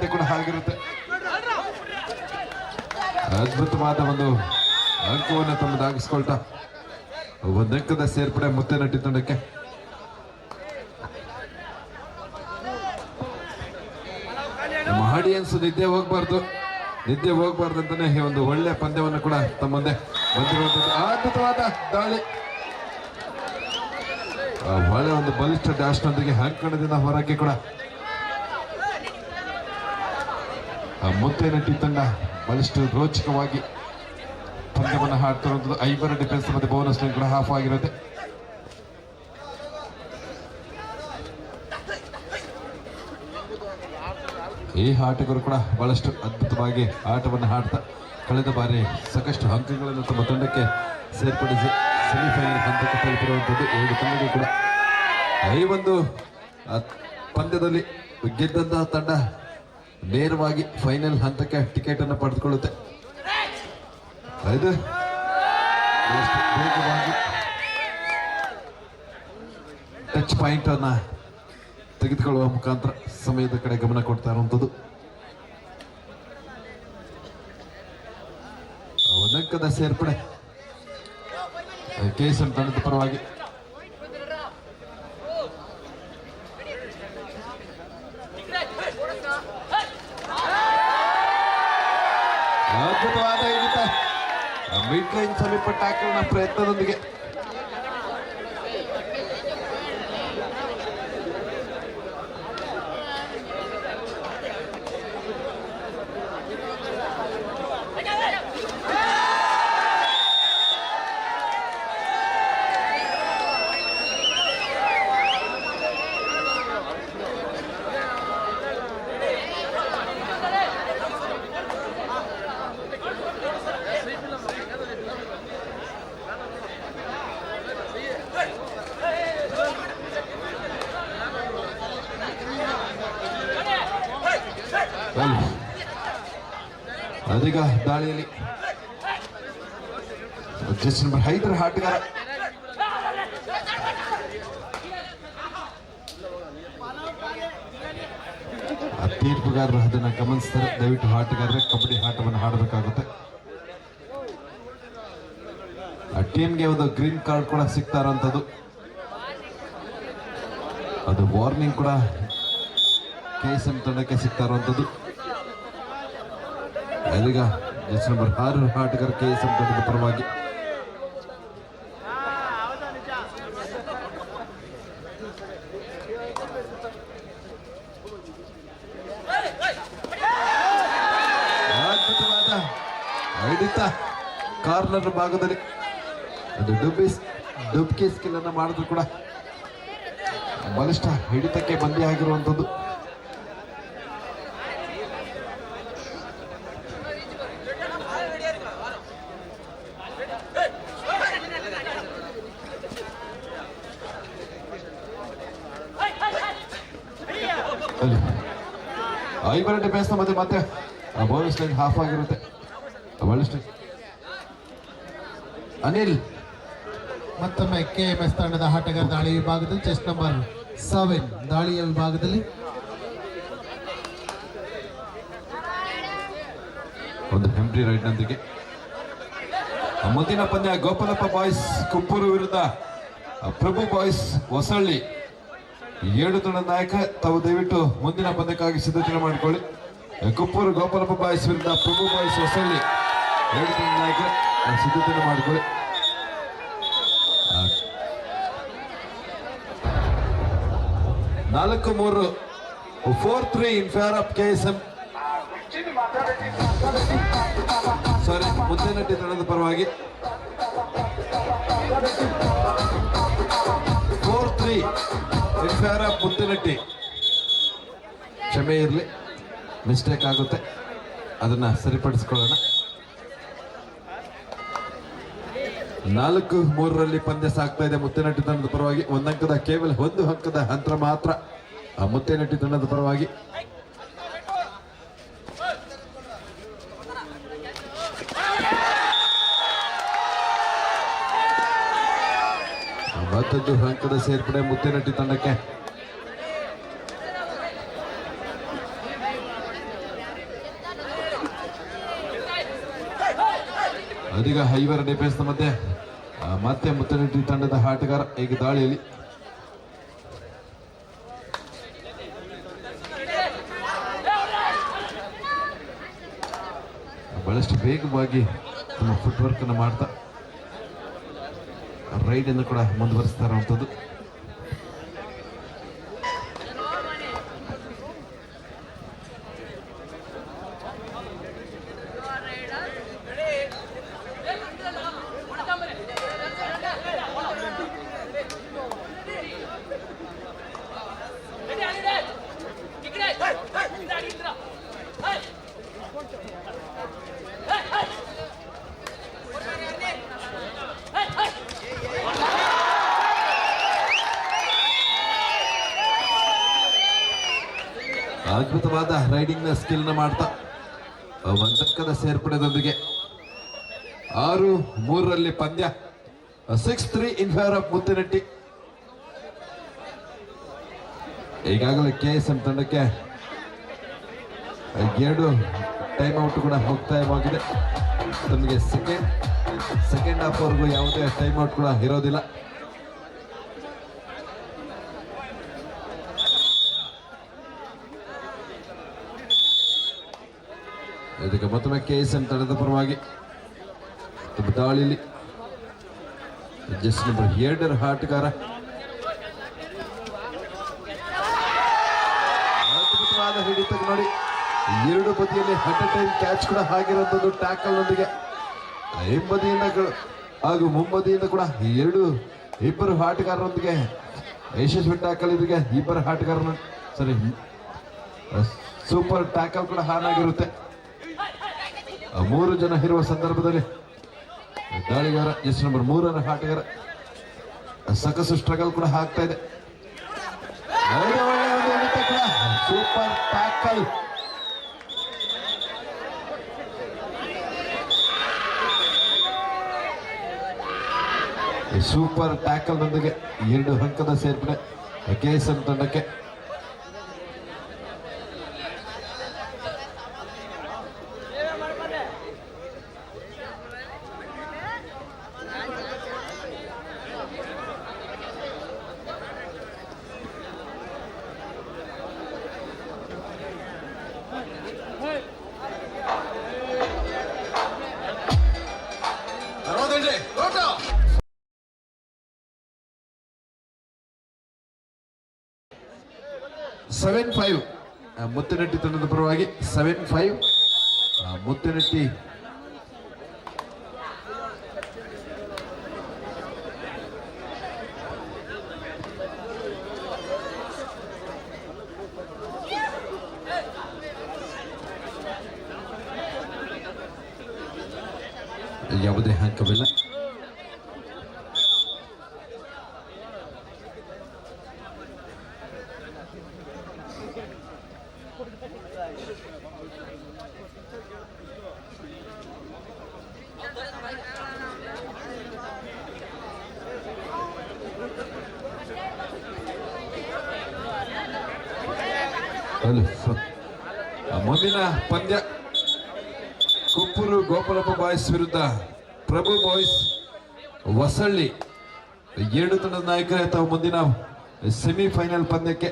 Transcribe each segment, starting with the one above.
ಮಾತುಕತೆ ಕೂಡ ಆಗಿರುತ್ತೆ. ಅದ್ಭುತವಾದ ಒಂದು ಅಂಕವನ್ನು ತಮ್ಮದಾಗಿಸ್ಕೊಳ್ತಾ ಒಂದಂಕದ ಸೇರ್ಪಡೆ ಮುತ್ತೇನಟ್ಟಿ ತಂಡಕ್ಕೆ. ನಮ್ಮ ಆಡಿಯನ್ಸ್ ನಿದ್ದೆ ಹೋಗ್ಬಾರ್ದು ಅಂತಾನೆ ಈ ಒಂದು ಒಳ್ಳೆ ಪಂದ್ಯವನ್ನು ಕೂಡ ತಮ್ಮ ಮುಂದೆ ಬಂದಿರುವಂತದ್ದು. ಅದ್ಭುತವಾದ ದಾಳಿ, ಒಳ್ಳೆ ಒಂದು ಬಲಿಷ್ಠ ಡ್ಯಾಶ್ ನೊಂದಿಗೆ ಅಂಕಣದಿಂದ ಹೊರಕ್ಕೆ ಕೂಡ ಮುತ್ತೇನಟ್ಟಿ ತಂಡ ಬಲಿಷ್ಠ ರೋಚಕವಾಗಿ ಪಂದ್ಯವನ್ನು ಹಾಡ್ತಿರುವಂಥದ್ದು. 5 ಡಿಫೆನ್ಸ್ ಮತ್ತೆ ಬೋನಸ್ ಲೈನ್ ಕೂಡ ಹಾಫ್ ಆಗಿರುತ್ತೆ. ಈ ಆಟಗಾರರು ಕೂಡ ಬಹಳಷ್ಟು ಅದ್ಭುತವಾಗಿ ಆಟವನ್ನು ಆಡ್ತಾ ಕಳೆದ ಬಾರಿ ಸಾಕಷ್ಟು ಅಂಕಗಳನ್ನು ತಮ್ಮ ತಂಡಕ್ಕೆ ಸೇರ್ಪಡಿಸಿ ಸೆಮಿಫೈನಲ್ ಹಂತಕ್ಕೆ ತಲುಪಿರುವಂಥದ್ದು. 2 ತಂಡಗಳು ಕೂಡ ಈ ಒಂದು ಪಂದ್ಯದಲ್ಲಿ ಗೆದ್ದಂತಹ ತಂಡ ನೇರವಾಗಿ ಫೈನಲ್ ಹಂತಕ್ಕೆ ಟಿಕೆಟ್ ಅನ್ನು ಪಡೆದುಕೊಳ್ಳುತ್ತೆ. ಇದು ವೇಗವಾಗಿ ಟಚ್ ಪಾಯಿಂಟ್ ಅನ್ನ ತೆಗೆದುಕೊಳ್ಳುವ ಮುಖಾಂತರ ಸಮಯದ ಕಡೆ ಗಮನ ಕೊಡ್ತಾ ಇರುವಂಥದ್ದು. ಒಂದಂಕದ ಸೇರ್ಪಡೆ KSM ತಂಡದ ಪರವಾಗಿ. ಅದ್ಭುತವಾದ ಹಿಡಿತ ಮಿಡ್ ಲೈನ್ ಸಮೀಪ ಟ್ಯಾಕಲ್ನ ಪ್ರಯತ್ನದೊಂದಿಗೆ ಅದೀಗ ದಾಳಿಯಲ್ಲಿ ಜಸ್ಟ್ ನಂಬರ್ 5 ಆಟಗಾರ ತೀರ್ಪುಗಾರರು ಅದನ್ನ ಗಮನಿಸ್ತಾರೆ. ದಯವಿಟ್ಟು ಆಟಗಾರರೇ ಕಬಡ್ಡಿ ಆಟವನ್ನು ಆಡಬೇಕಾಗುತ್ತೆ. ಆ ಟೀಮ್ಗೆ ಒಂದು ಗ್ರೀನ್ ಕಾರ್ಡ್ ಕೂಡ ಸಿಗ್ತಾ ಇರೋಂಥದ್ದು. ಅದು ವಾರ್ನಿಂಗ್ ಕೂಡ KSM ತಂಡಕ್ಕೆ ಸಿಗ್ತಾ ಇರುವಂಥದ್ದು. ಅದೀಗ ಜಸ್ಟ್ ನಂಬರ್ 6 ಆಟಗಾರ KSM ತಂಡದ ಪರವಾಗಿ. ಅದ್ಭುತವಾದ ಹಿಡಿತ ಕಾರ್ನರ್ ಭಾಗದಲ್ಲಿ ಅದು ಡುಬ್ಕಿ ಸ್ಕಿಲ್ ಅನ್ನ ಮಾಡಿದ್ರು ಕೂಡ ಬಲಿಷ್ಠ ಹಿಡಿತಕ್ಕೆ ಬಂದಿ ಆಗಿರುವಂಥದ್ದು. ಐಬರ್ ಡಿಫೆನ್ಸ್ ಮತ್ತೆ ಬೋನಸ್ ಲೈನ್ ಹಾಫ್ ಆಗಿರುತ್ತೆ. ಅನಿಲ್ ಮತ್ತೊಮ್ಮೆ KMS ತಂಡದ ಆಟಗಾರ ದಾಳಿ ವಿಭಾಗದಲ್ಲಿ ಚೆಸ್ಟ್ ನಂಬರ್ 7 ದಾಳಿಯ ವಿಭಾಗದಲ್ಲಿ ಒಂದು ಎಂಟ್ರಿ ರೈಟ್ ನೊಂದಿಗೆ. ಮುಂದಿನ ಪಂದ್ಯ ಗೋಪಾಲಪ್ಪ ಬಾಯ್ಸ್ ಕುಪ್ಪೂರು ವಿರುದ್ಧ ಪ್ರಭು ಬಾಯ್ಸ್ ಹೊಸಳ್ಳಿ. 7 ತಂಡದ ನಾಯಕ ತಾವು ದಯವಿಟ್ಟು ಮುಂದಿನ ಪಂದ್ಯಕ್ಕಾಗಿ ಸಿದ್ಧತೆ ಮಾಡಿಕೊಳ್ಳಿ. ಕುಪ್ಪೂರು ಗೋಪಾಲಪ್ಪ ಬಾಯ್ಸ್ ವಿರುದ್ಧ ಪ್ರಭು ಬಾಯ್ಸ್ ಹೊಸಳ್ಳಿ 7 ತಂಡದ ನಾಯಕ ಸಿದ್ಧತೆ ಮಾಡಿಕೊಳ್ಳಿ. 4-3 4-3 ಇನ್ ಫೇವರ್ ಆಫ್ KSM. ಸಾರಿ, ಮುತ್ತೇನಟ್ಟಿ ತಂಡದ ಪರವಾಗಿ 4-3 ಇನ್ ಫೇವರ್ ಆಫ್ ಮುತ್ತೇನಟ್ಟಿ. ಕ್ಷಮೆ ಇರಲಿ, ಮಿಸ್ಟೇಕ್ ಆಗುತ್ತೆ, ಅದನ್ನ ಸರಿಪಡಿಸ್ಕೊಳ್ಳೋಣ. 4-3 ಪಂದ್ಯ ಸಾಗ್ತಾ ಇದೆ ಮುತ್ತೇನಟ್ಟಿ ತಂಡದ ಪರವಾಗಿ. ಕೇವಲ 1 ಅಂಕದ ಅಂತರ ಮಾತ್ರ ಮುತ್ತೇನಟ್ಟಿ ತಂಡದ ಪರವಾಗಿ. ಮತ್ತೊಂದು ಅಂಕದ ಸೇರ್ಪಡೆ ಮುತ್ತೇನಟ್ಟಿ ತಂಡಕ್ಕೆ. ಅದೀಗ 5 ಡಿಫೆನ್ಸ್ ಮಧ್ಯೆ ಮತ್ತೆ ಮುತ್ತನಟ್ಟಿ ತಂಡದ ಆಟಗಾರ ಈಗ ದಾಳಿಯಲ್ಲಿ ಬಹಳಷ್ಟು ವೇಗವಾಗಿ ತಮ್ಮ ಫುಟ್ವರ್ಕ್ ಅನ್ನು ಮಾಡ್ತಾ ರೈಡ್ ಅನ್ನು ಕೂಡ ಮುಂದುವರಿಸ್ತಾ ಇರುವಂಥದ್ದು. ಅದ್ಭುತವಾದ ರೈಡಿಂಗ್ ನ ಸ್ಕಿಲ್ ನ ಮಾಡ್ತಾ ಒಂದಕ್ಕದ ಸೇರ್ಪಡೆದೊಂದಿಗೆ 6-3 ಪಂದ್ಯ 6-3 ಇನ್ ಫೇವರ್ ಆಫ್ ಮುತ್ತಿನಟ್ಟಿ. ಈಗಾಗಲೇ KSM ತಂಡಕ್ಕೆ 2 ಟೈಮ್ ಔಟ್ ಕೂಡ ಮುಕ್ತಾಯವಾಗಿದೆ. ತಮಗೆ ಸೆಕೆಂಡ್ ಹಾಫ್ ವರೆಗೂ ಯಾವುದೇ ಟೈಮ್ ಔಟ್ ಕೂಡ ಇರೋದಿಲ್ಲ. ಇದಕ್ಕೆ ಮತ್ತೊಮ್ಮೆ KSM ತಂಡದ ಪರವಾಗಿ ದಾಳಿಯಲ್ಲಿ ಜಸ್ಟ್ ನಂಬರ್ 2 ಆಟಗಾರ ಅದ್ಭುತವಾದ ಹಿಡಿತ ನೋಡಿ. 2 ಬದಿಯಲ್ಲಿ ಅಟ್ ಎ ಟೈಮ್ ಕ್ಯಾಚ್ ಕೂಡ ಆಗಿರುವಂಥದ್ದು ಟ್ಯಾಕಲ್ ನೊಂದಿಗೆ ಹಿಂಬದಿಯಿಂದ ಹಾಗೂ ಮುಂಬದಿಯಿಂದ ಕೂಡ ಇಬ್ಬರು ಆಟಗಾರರೊಂದಿಗೆ ಯಶಸ್ವಿ ಟ್ಯಾಕಲ್ ಇದಕ್ಕೆ ಇಬ್ಬರು ಆಟಗಾರನ ಸೂಪರ್ ಟ್ಯಾಕಲ್ ಕೂಡ ಹಾನಾಗಿರುತ್ತೆ. 3 ಜನ ಇರುವ ಸಂದರ್ಭದಲ್ಲಿ ದಾಳಿಗಾರ ಜಸ್ಟ್ ನಂಬರ್ 3 ಆಟಗಾರ ಸಾಕಷ್ಟು ಸ್ಟ್ರಗಲ್ ಕೂಡ ಆಗ್ತಾ ಇದೆ. ಸೂಪರ್ ಟ್ಯಾಕಲ್ ಸೂಪರ್ ಟ್ಯಾಕಲ್ ನೊಂದಿಗೆ 2 ಅಂಕದ ಸೇರ್ಪಡೆ KSM ತಂಡಕ್ಕೆ. ಮುತ್ತಿನಟ್ಟಿ ತಂಡದ ಪರವಾಗಿ 7-5 ಮುತ್ತಿನಟ್ಟಿ ಯಾವುದೇ ಅಂಕವಿಲ್ಲ. ಮುಂದಿನ ಪಂದ್ಯ ಕೊಪ್ಪೂರು ಗೋಪಾಲಪ್ಪ ಬಾಯ್ಸ್ ವಿರುದ್ಧ ಪ್ರಭು ಬಾಯ್ಸ್ ಹೊಸಳ್ಳಿ. 7 ತಂಡದ ನಾಯಕರೇ ತಾವು ಮುಂದಿನ ಸೆಮಿಫೈನಲ್ ಪಂದ್ಯಕ್ಕೆ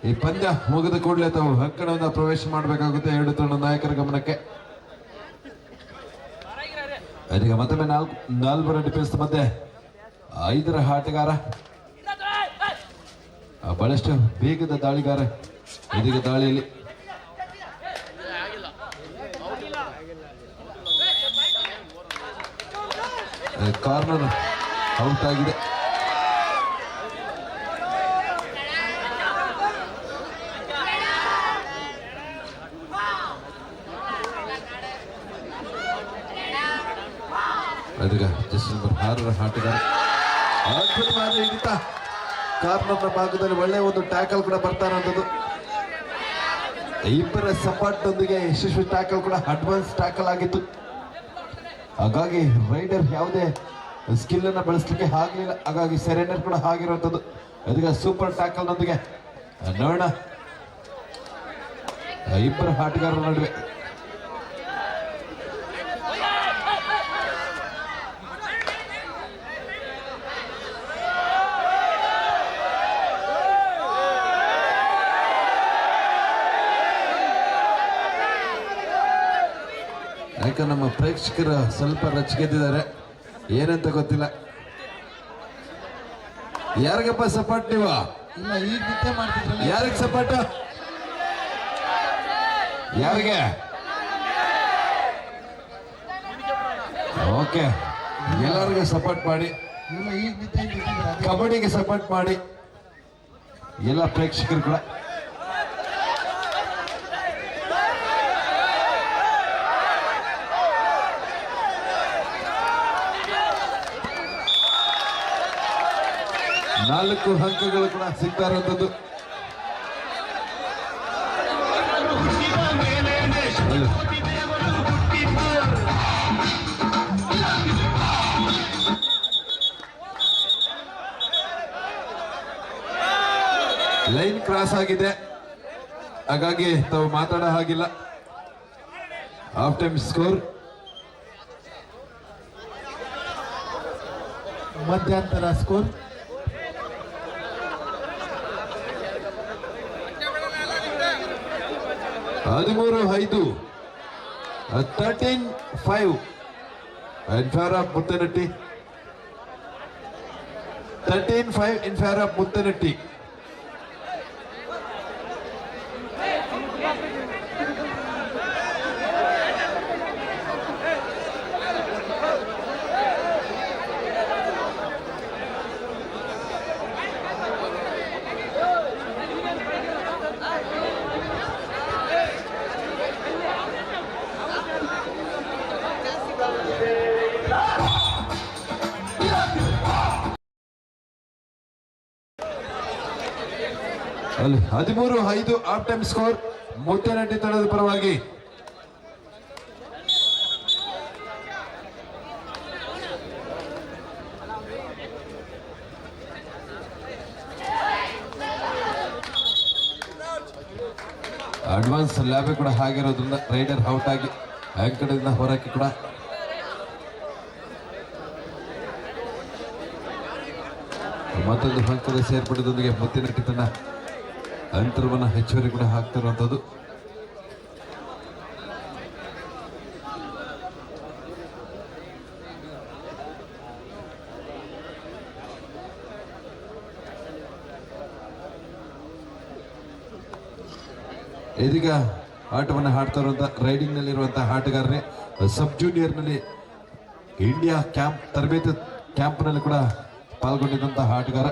ಈ ಪಂದ್ಯ ಮುಗಿದ ಕೂಡಲೇ ತಾವು ಅಂಕಣವನ್ನು ಪ್ರವೇಶ ಮಾಡಬೇಕಾಗುತ್ತೆ. 2 ತಂಡದ ನಾಯಕರ ಗಮನಕ್ಕೆ. ಅದೀಗ ಮತ್ತೊಮ್ಮೆ 4 ಡಿಫೆನ್ಸ್ ಮಧ್ಯೆ 5 ಆಟಗಾರ ಬಹಳಷ್ಟು ವೇಗದ ದಾಳಿಗಾರ ಇದೀಗ ದಾಳಿಯಲ್ಲಿ ಕಾರ್ನರ್ ಔಟ್ ಆಗಿದೆ. ಅದೀಗ ಜಸ್ಟ್ ನಂಬರ್ 6 ಆಟಗಾರ ಅದ್ಭುತವಾದ ಹಿಡಿತ. ಕಾರ್ನರ್ನ ಭಾಗದಲ್ಲಿ ಒಳ್ಳೆಯ ಒಂದು ಟ್ಯಾಕಲ್ ಕೂಡ ಬರ್ತಾ ಇರುವಂಥದ್ದು. ಇಬ್ಬರ ಸಪೋರ್ಟ್ನೊಂದಿಗೆ ಯಶಸ್ವಿ ಟ್ಯಾಕಲ್ ಕೂಡ ಅಡ್ವಾನ್ಸ್ ಟ್ಯಾಕಲ್ ಆಗಿತ್ತು. ಹಾಗಾಗಿ ರೈಡರ್ ಯಾವುದೇ ಸ್ಕಿಲ್ ಅನ್ನ ಬಳಸಲಿಕ್ಕೆ ಆಗಲಿಲ್ಲ. ಹಾಗಾಗಿ ಸೆರೆಂಡರ್ ಕೂಡ ಆಗಿರುವಂಥದ್ದು. ಅದೀಗ ಸೂಪರ್ ಟ್ಯಾಕಲ್ ನೊಂದಿಗೆ ನೋಡೋಣ ಇಬ್ಬರು ಆಟಗಾರರ ನಡುವೆ ಯಾಕ ನಮ್ಮ ಪ್ರೇಕ್ಷಕರು ಸ್ವಲ್ಪ ರಚಿಗೆದ್ದಿದ್ದಾರೆ, ಏನಂತ ಗೊತ್ತಿಲ್ಲ. ಯಾರಿಗಪ್ಪ ಸಪೋರ್ಟ್ ನೀವು? ಇಲ್ಲ ಈಗ ನಿದ್ದೆ ಮಾಡ್ತಿದ್ರಲ್ಲ. ಯಾರಿಗೆ ಸಪೋರ್ಟ್? ಯಾರಿಗೆ? ಓಕೆ, ಎಲ್ಲರಿಗೂ ಸಪೋರ್ಟ್ ಮಾಡಿ. ಇಲ್ಲ ಈಗ ನಿದ್ದೆ ನಿಂತಿದ್ರೆ ಅದೇ. ಕಬಡ್ಡಿಗೆ ಸಪೋರ್ಟ್ ಮಾಡಿ ಎಲ್ಲ ಪ್ರೇಕ್ಷಕರು ಕೂಡ. ನಾಲ್ಕು ಅಂಕಗಳು ಕೂಡ ಸಿಗ್ತಾ ಇರುವಂತದ್ದು. ಲೈನ್ ಕ್ರಾಸ್ ಆಗಿದೆ, ಹಾಗಾಗಿ ತಾವು ಮಾತಾಡೋ ಹಾಗಿಲ್ಲ. ಹಾಫ್ ಟೈಮ್ ಸ್ಕೋರ್ ಮಧ್ಯಂತರ score 13-5, 13-5 in favor of Muttanatti. 13-5 in favor of Muttanatti. ಅಲ್ಲಿ 13-5 ಹಾಫ್ ಟೈಮ್ ಸ್ಕೋರ್ ಮುತ್ತನಟ್ಟಿ ತಂಡದ ಪರವಾಗಿ. ಅಡ್ವಾನ್ಸ್ ಲ್ಯಾಬ್ ಕೂಡ ಆಗಿರೋದ್ರಿಂದ ರೈಡರ್ ಔಟ್ ಆಗಿ ಅಂಕಣದಿಂದ ಹೊರಕ್ಕೆ ಕೂಡ ಮತ್ತೊಂದು ಅಂಕದ ಸೇರ್ಪಡೆದೊಂದಿಗೆ ಮುತ್ತಿನಟ್ಟಿ ತಂಡ ಅಂತರವನ್ನು ಹೆಚ್ಚುವರಿ ಕೂಡ ಹಾಕ್ತಿರುವಂಥದ್ದು. ಇದೀಗ ಆಟವನ್ನು ಆಡ್ತಾ ಇರುವಂತಹ ರೈಡಿಂಗ್ ನಲ್ಲಿ ಇರುವಂತಹ ಆಟಗಾರರೇ ಸಬ್ ಜೂನಿಯರ್ ನಲ್ಲಿ ಇಂಡಿಯಾ ಕ್ಯಾಂಪ್ ತರಬೇತಿ ಕ್ಯಾಂಪ್ ನಲ್ಲಿ ಕೂಡ ಪಾಲ್ಗೊಂಡಿದ್ದಂತಹ ಆಟಗಾರ.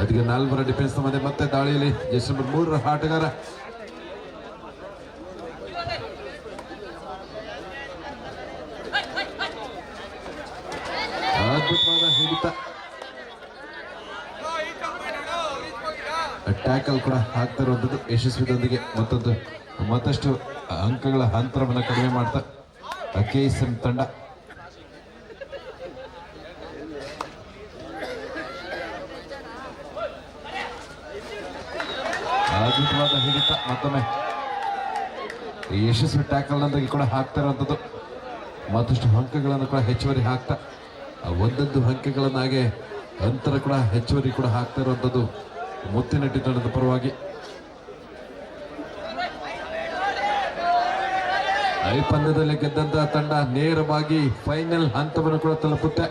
ಅದಕ್ಕೆ 4 ಡಿಫೆನ್ಸ್ ಮಧ್ಯೆ ಮತ್ತೆ ದಾಳಿಯಲ್ಲಿ ಜಸ್ಟ್ ನಂಬರ್ 3 ಆಟಗಾರ ಅದ್ಭುತವಾದ ಹಿಡಿತ, ಟ್ಯಾಕಲ್ ಕೂಡ ಆಗ್ತಾ ಇರುವಂಥದ್ದು ಯಶಸ್ವಿದೊಂದಿಗೆ ಮತ್ತಷ್ಟು ಅಂಕಗಳ ಅಂತರವನ್ನು ಕಡಿಮೆ ಮಾಡ್ತಾ KSM ತಂಡ. ಅದ್ಭುತವಾದ ಹಿಡಿತ, ಮತ್ತೊಮ್ಮೆ ಯಶಸ್ವಿ ಟ್ಯಾಕಲ್ ನಂದಾಗಿ ಕೂಡ ಹಾಕ್ತಾ ಇರುವಂಥದ್ದು. ಮತ್ತಷ್ಟು ಅಂಕಗಳನ್ನು ಕೂಡ ಹೆಚ್ಚುವರಿ ಹಾಕ್ತಾ ಒಂದೊಂದು ಅಂಕಗಳನ್ನಾಗೆ ಅಂತರ ಕೂಡ ಹೆಚ್ಚುವರಿ ಕೂಡ ಹಾಕ್ತಾ ಇರುವಂಥದ್ದು ಮುತ್ತಿನಟ್ಟಿ ತಂಡದ ಪರವಾಗಿ. ಈ ಪಂದ್ಯದಲ್ಲಿ ಗೆದ್ದಂತಹ ತಂಡ ನೇರವಾಗಿ ಫೈನಲ್ ಹಂತವನ್ನು ಕೂಡ ತಲುಪುತ್ತೆ.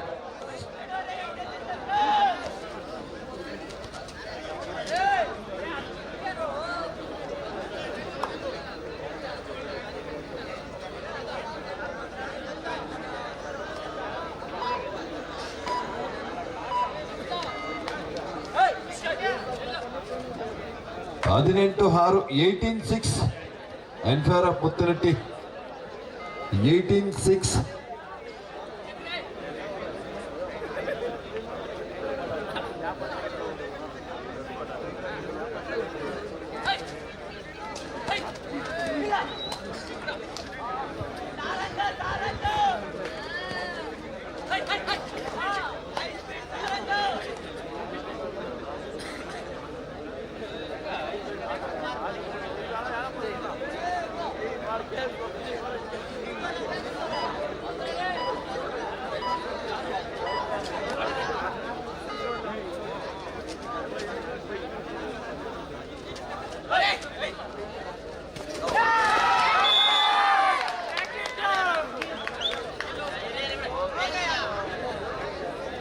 18-6 18-6 in favor of Muthinetti. 18-6.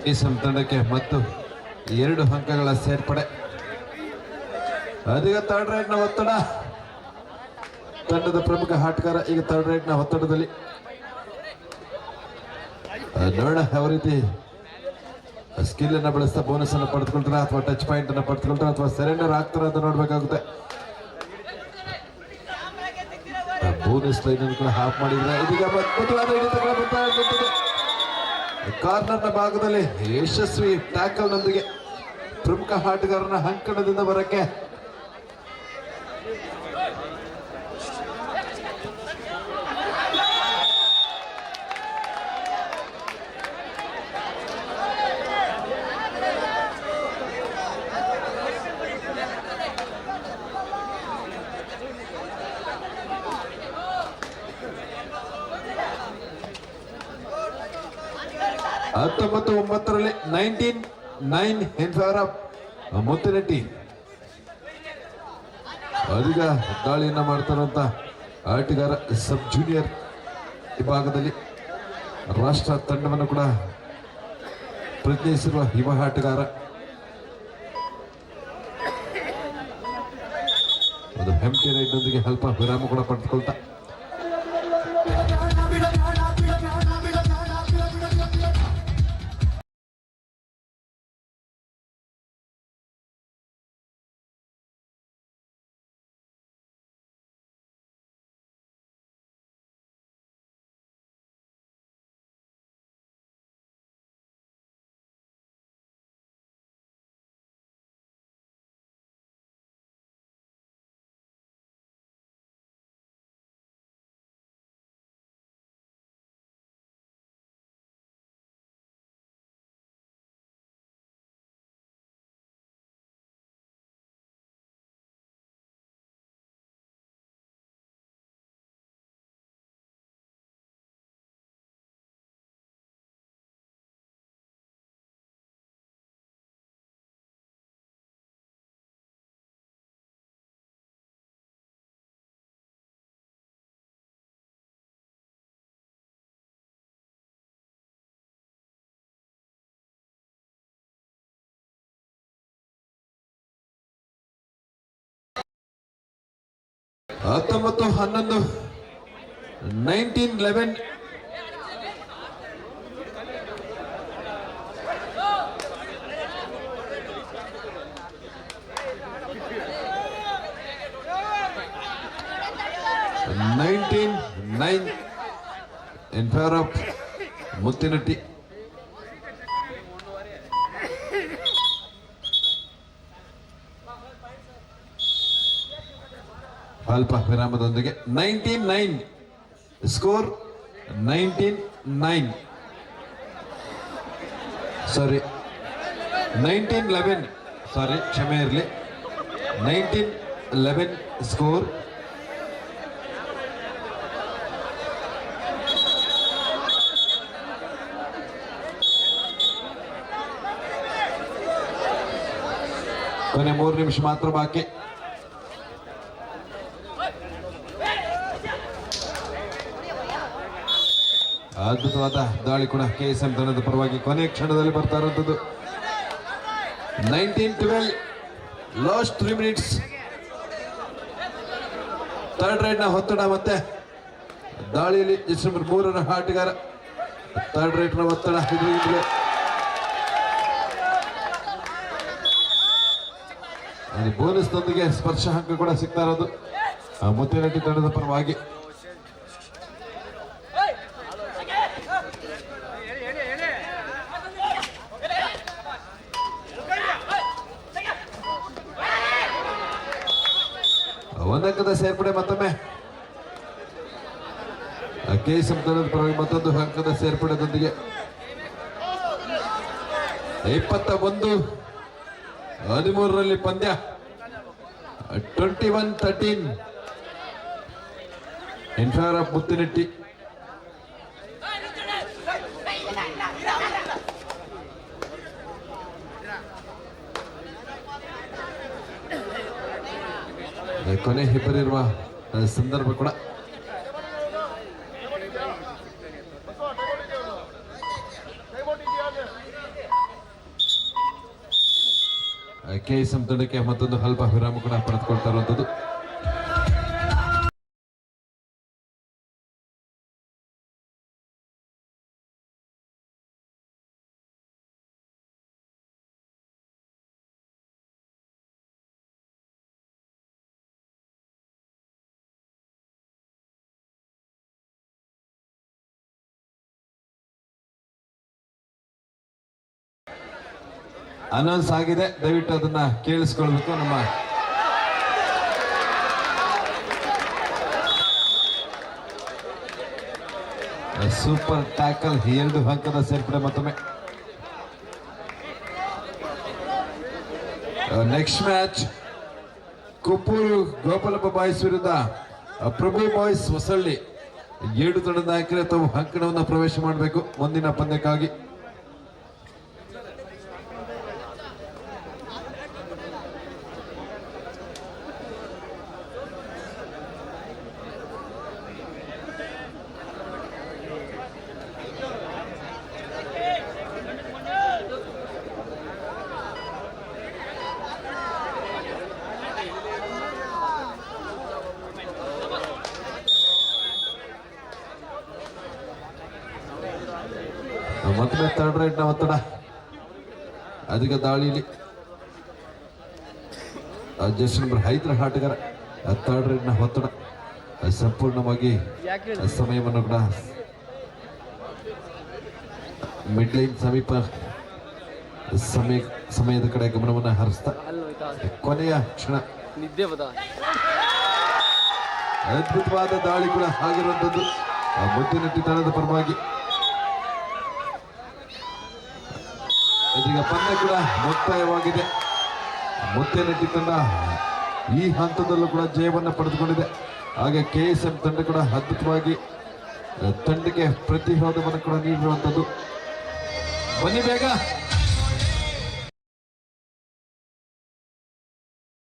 ಈ ತಂಡಕ್ಕೆ ಮತ್ತು 2 ಅಂಕಗಳ ಸೇರ್ಪಡೆ. ಅದೀಗ ಥರ್ಡ್ ರೈಟ್ ನ ಒತ್ತಡ. ತಂಡದ ಪ್ರಮುಖ ಆಟಗಾರ ಈಗ ಥರ್ಡ್ ರೈಟ್ ನ ಒತ್ತಡದಲ್ಲಿ. ನೋಡೋಣ ಯಾವ ರೀತಿ ಸ್ಕಿಲ್ ಅನ್ನ ಬಳಸ್ತಾ ಬೋನಸ್ ಅನ್ನು ಪಡೆದುಕೊಳ್ತಾರ ಅಥವಾ ಟಚ್ ಪಾಯಿಂಟ್ ಅನ್ನ ಪಡೆದುಕೊಳ್ತಾರ ಅಥವಾ ಸರೆಂಡರ್ ಆಗ್ತಾರ ಅಂತ ನೋಡ್ಬೇಕಾಗುತ್ತೆ. ಬೋನಸ್ ಲೈನ್ ಅನ್ನು ಕೂಡ ಹಾಫ್ ಮಾಡಿದ್ರೆ ಇದೀಗ ಅದ್ಭುತವಾದ ಹಿಡಿತಗಳ ಬಂದ ಕಾರ್ನರ್ ನ ಭಾಗದಲ್ಲಿ ಯಶಸ್ವಿ ಟ್ಯಾಕಲ್ ನೊಂದಿಗೆ ಪ್ರಮುಖ ಆಟಗಾರನ ಅಂಕಣದಿಂದ ಬರಕ್ಕೆ ಹತ್ತೊಂಬತ್ತು 9 19-9 in favor of ಮುತ್ತಿನೆಟ್ಟಿ. ಅದೀಗ ದಾಳಿಯನ್ನ ಮಾಡ್ತಾರಂತ ಆಟಗಾರ ಸಬ್ ಜೂನಿಯರ್ ವಿಭಾಗದಲ್ಲಿ ರಾಷ್ಟ್ರ ತಂಡವನ್ನು ಕೂಡ ಪ್ರತಿನಿಧಿಸಿರುವ ಯುವ ಆಟಗಾರ. ಒಂದು ಎಂಟಿ ರೈಡ್ ನೊಂದಿಗೆ ಅಲ್ಪ ವಿರಾಮ ಕೂಡ ಪಡೆದುಕೊಳ್ತಾ ಹತ್ತೊಂಬತ್ತು 11 19-11 19-9 in favor of ಮುತ್ತಿನೆಟ್ಟಿ. ಅಲ್ಪ ವಿರಾಮದೊಂದಿಗೆ 19-9 ಸ್ಕೋರ್. 19-9 ಸಾರಿ 19-11 ಸಾರಿ ಕ್ಷಮೆ ಇರಲಿ 19-11 ಸ್ಕೋರ್. ಕೊನೆ 3 ನಿಮಿಷ ಮಾತ್ರ ಬಾಕಿ. ಅದ್ಭುತವಾದ ದಾಳಿ ಕೂಡ ಕೆಎಸ್ಎಂ ತಂಡದ ಪರವಾಗಿ ಕೊನೆ ಕ್ಷಣದಲ್ಲಿ ಬರ್ತಾ ಇರುವಂತದ್ದು. 19-12 ಲಾಸ್ಟ್ 3 ಮಿನಿಟ್ಸ್. ಥರ್ಡ್ ರೈಡ್ ನ ಒತ್ತಡ ಮತ್ತೆ ದಾಳಿಯಲ್ಲಿ ಡಿಸೆಂಬರ್ 3ರ ಆಟಗಾರ ಥರ್ಡ್ ರೈಡ್ ನ ಒತ್ತಡ ಬೋನಸ್ನೊಂದಿಗೆ ಸ್ಪರ್ಶ ಅಂಕ ಕೂಡ ಸಿಗ್ತಾ ಇರೋದು ಮುತ್ತೇನಹಟ್ಟಿ ತಂಡದ ಪರವಾಗಿ. ಒಂದಂಕದ ಸೇರ್ಪಡೆ ಮತ್ತೊಮ್ಮೆ KSM ತಂಡದ ಪರವಾಗಿ ಮತ್ತೊಂದು ಅಂಕದ ಸೇರ್ಪಡೆದೊಂದಿಗೆ 21-13 ಪಂದ್ಯ 21-13 ಇನ್ ಫೇವರ್ ಆಫ್ ಮುತ್ತಿನಟ್ಟಿ. ಕೊನೆ ಇಬ್ಬರಿರುವ ಸಂದರ್ಭ ಕೂಡ KSM ತಂಡಕ್ಕೆ ಮತ್ತೊಂದು ಅಲ್ಪ ವಿರಾಮ ಕೂಡ ಪಡೆದುಕೊಳ್ತಾ ಇರುವಂತದ್ದು. ಅನೌನ್ಸ್ ಆಗಿದೆ, ದಯವಿಟ್ಟು ಅದನ್ನ ಕೇಳಿಸ್ಕೊಳ್ಬೇಕು. ನಮ್ಮ ಸೂಪರ್ ಟ್ಯಾಕಲ್ 2 ಅಂಕದ ಸೇರ್ಪಡೆ ಮತ್ತೊಮ್ಮೆ. ನೆಕ್ಸ್ಟ್ ಮ್ಯಾಚ್ ಕೊಪ್ಪೂರು ಗೋಪಾಲಪ್ಪ ಬಾಯ್ಸ್ ವಿರುದ್ಧ ಪ್ರಭು ಬಾಯ್ಸ್ ಹೊಸಳ್ಳಿ. 7 ತಂಡದ ನಾಯಕರೇ ತಾವು ಅಂಕಣವನ್ನು ಪ್ರವೇಶ ಮಾಡಬೇಕು ಮುಂದಿನ ಪಂದ್ಯಕ್ಕಾಗಿ. ಮತ್ತೊಮ್ಮೆ ಥರ್ಡ್ ರೈಟ್ ನ ಒತ್ತಡ, ಅಧಿಕ ದಾಳಿಯಲ್ಲಿ ಜಸ್ಟ್ ನಂಬರ್ 5 ಆಟಗಾರ ಥರ್ಡ್ ರೈಟ್ ನ ಒತ್ತಡ ಸಂಪೂರ್ಣವಾಗಿ ಸಮಯವನ್ನು ಕೂಡ ಮಿಡ್ ಲೈನ್ ಸಮೀಪ ಸಮಯದ ಕಡೆ ಗಮನವನ್ನು ಹರಿಸ್ತಾ ಕೊನೆಯ ಕ್ಷಣ ಅದ್ಭುತವಾದ ದಾಳಿ ಕೂಡ ಆಗಿರುವಂತದ್ದು ಮುತ್ತಿನಟ್ಟಿ ತಂಡದ ಪರವಾಗಿ. ಇದೀಗ ಪಂದ್ಯ ಕೂಡ ಮುಕ್ತಾಯವಾಗಿದೆ. ಮುತ್ತೇನಹಟ್ಟಿ ತಂಡ ಈ ಹಂತದಲ್ಲೂ ಕೂಡ ಜಯವನ್ನು ಪಡೆದುಕೊಂಡಿದೆ. ಹಾಗೆ KSM ತಂಡ ಕೂಡ ಅದ್ಭುತವಾಗಿ ತಂಡಕ್ಕೆ ಪ್ರತಿರೋಧವನ್ನು ಕೂಡ ನೀಡಿರುವಂತದ್ದು. ಬನ್ನಿ ಬೇಗ.